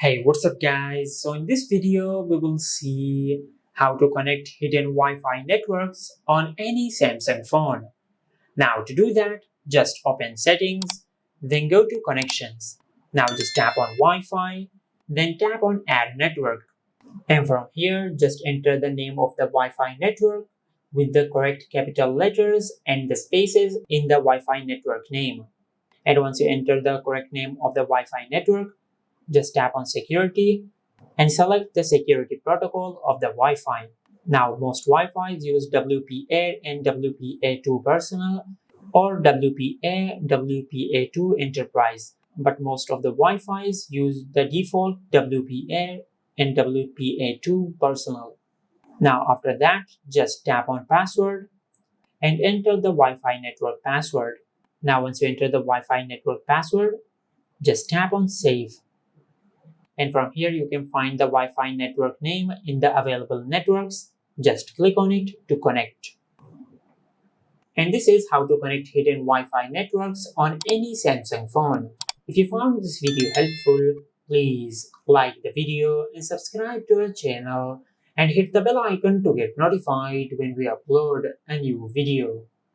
Hey, what's up guys? So in this video, we will see how to connect hidden Wi-Fi networks on any Samsung phone. Now to do that, just open settings, then go to connections. Now just tap on Wi-Fi, then tap on add network. And from here, just enter the name of the Wi-Fi network with the correct capital letters and the spaces in the Wi-Fi network name. And once you enter the correct name of the Wi-Fi network, just tap on security and select the security protocol of the Wi-Fi. Now most Wi-Fis use WPA and WPA2 personal or WPA, WPA2 enterprise, but most of the Wi-Fis use the default WPA and WPA2 personal. Now after that, just tap on password and enter the Wi-Fi network password. Now once you enter the Wi-Fi network password, just tap on save. And from here you can find the Wi-Fi network name in the available networks. Just click on it to connect. And this is how to connect hidden Wi-Fi networks on any Samsung phone. If you found this video helpful, please like the video and subscribe to our channel and hit the bell icon to get notified when we upload a new video.